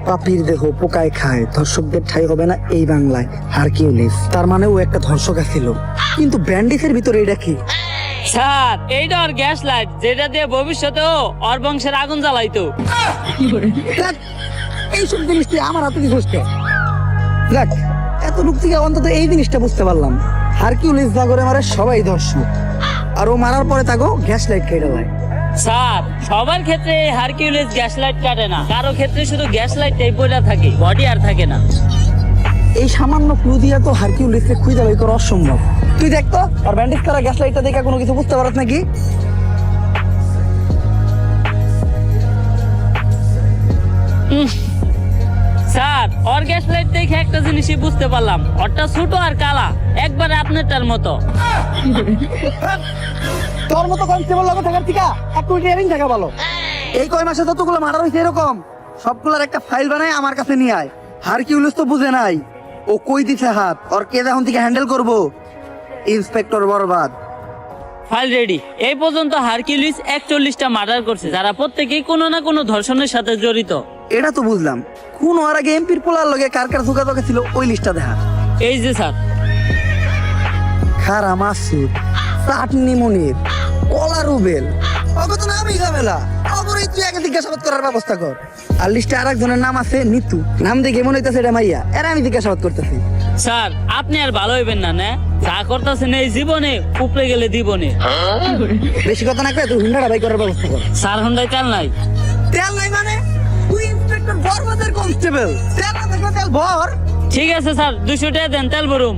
পাপির দেহ পোকায় খায়, ধর্ষকদের ঠাঁই হবে না এই বাংলায়। হারকিউলিস তার মানে ও একটা ধর্ষক ছিল, কিন্তু ব্যান্ডিসের ভিতরে এটা কি? স্যার এইটা ওর গ্যাস লাইট, যেটা দিয়ে ভবিষ্যতেও ওর বংশের আগুন জ্বালাইতো। দেখ, এইসব জিনিস তুই আমার হাতে কি বুঝতে? দেখ, এত লোক থেকে অন্তত এই জিনিসটা বুঝতে পারলাম, হারকিউলিস যা করে মারে সবাই ধর্ষক, আর ও মারার পরে তাকে গ্যাস লাইট খেয়ে দেয়। স্যার সবার ক্ষেত্রে হারকিউলিস গ্যাস লাইট কাটে না, কারো ক্ষেত্রে শুধু গ্যাস লাইটটাই পড়ে থাকে, বডি আর থাকে না। এই সামান্য ক্লু দিয়া তো হারকিউলিসকে খুঁজে বের করা অসম্ভব। তুই দেখ তো, আর ব্যান্ডেজ করা গ্যাস লাইটটা দেখে কোনো কিছু বুঝতে পারছ নাকি? স্যার ওর গ্যাস লাইট দেখে একটা জিনিসই বুঝতে পারলাম, ওরটা ছোট আর কালা, একবারে আপনারটার মতো। তোর মতো কনস্টেবল লাগে থাকার থেকে একটু রিয়ারিং থাকা ভালো। এই কয় মাসে যতগুলো মার্ডার হয়েছে এরকম সবগুলোর একটা ফাইল বানায় আমার কাছে নিয়ে আয়। হারকিউলিস তো বুঝে নাই ও কই দিছে হাত, ওর কে এখন থেকে হ্যান্ডেল করবো। ইন্সপেক্টর বরবাদ। File ready. এই পর্যন্ত হারকিউলিস 41টা মার্ডার করছে, যারা প্রত্যেকেই কোনো না কোনো ধর্ষণের সাথে জড়িত। এটা তো বুঝলাম, কোন ওর আগে এমপির পোলার লগে কার কার যোগাযোগ ছিল ওই লিস্টটা দেখা। এই যে স্যার, খারা মাসুদ, চাটনি মনির, কলা রুবেল, অগত নামই ঝামেলা। অগরই তুই আগে জিজ্ঞাসাবাদ করার ব্যবস্থা কর। আর লিস্টে আর একজনের নাম আছে নিতু, নাম দেখে মনে হইতেছে এটা মাইয়া, এরা আমি জিজ্ঞাসাবাদ করতেছি। স্যার আপনি আর ভালো হইবেন না, না যা করতেছেন এই জীবনে উপরে গেলে দিবনে। বেশি কথা না কয়ে তুই হুন্ডাটা বাই করার ব্যবস্থা কর। স্যার হন্ডায় তেল নাই। তেল নাই মানে? তুই ইন্সপেক্টর বরবাদের কনস্টেবল, তেল না থাকলে তেল ভর। ঠিক আছে স্যার, 200 টাকা দেন, তেল ভরুম।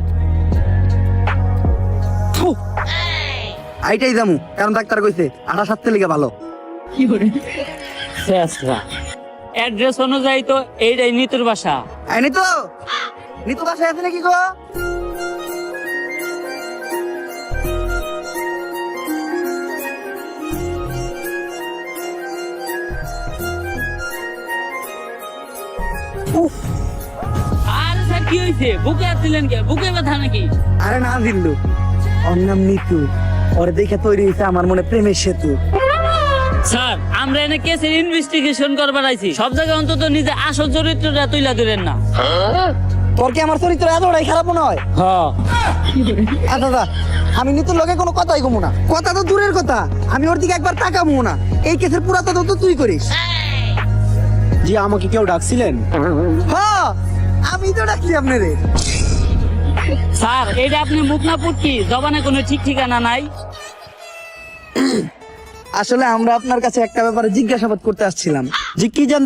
আইটাই যামু, কারণ ডাক্তার কইছে 28 লিগে ভালো। অ্যাড্রেস অনুযায়ী তো এইটাই নিতুর বাসা। আই নিতু, নিতু বাসায় আছে নাকি গো? আর স্যার কি হয়েছে? বুকে আসছিলেন কে? বুকে ব্যথা নাকি? আরে না দিল্লু, ওর নাম নিতু, ওরে দেখে তৈরি হয়েছে আমার মনে প্রেমের সেতু। স্যার আমরা এনে কেসের ইনভেস্টিগেশন করবার আইছি, সব জায়গায় অন্তত নিজে আসল চরিত্রটা তুইলা ধরেন না। তোর কি আমার চরিত্র এতটাই খারাপ মনে হয়? হ্যাঁ। আচ্ছা দাদা, আমি নিতুর লগে কোনো কথাই কমু না। কথা তো দূরের কথা, আমি ওর দিকে একবার তাকাবো না। এই কেসের পুরা তদন্ত তো তুই করিস। জি, আমাকে কেউ ডাকছিলেন? হ্যাঁ, আমি তো ডাকছি আপনারে। স্যার এইটা আপনি মুখ না পুটকি, জবানে কোনো ঠিক ঠিকানা নাই। আসলে আমরা আপনার কাছে একটা ব্যাপারে জিজ্ঞাসাবাদ করতে আসছিলাম। যে কি জান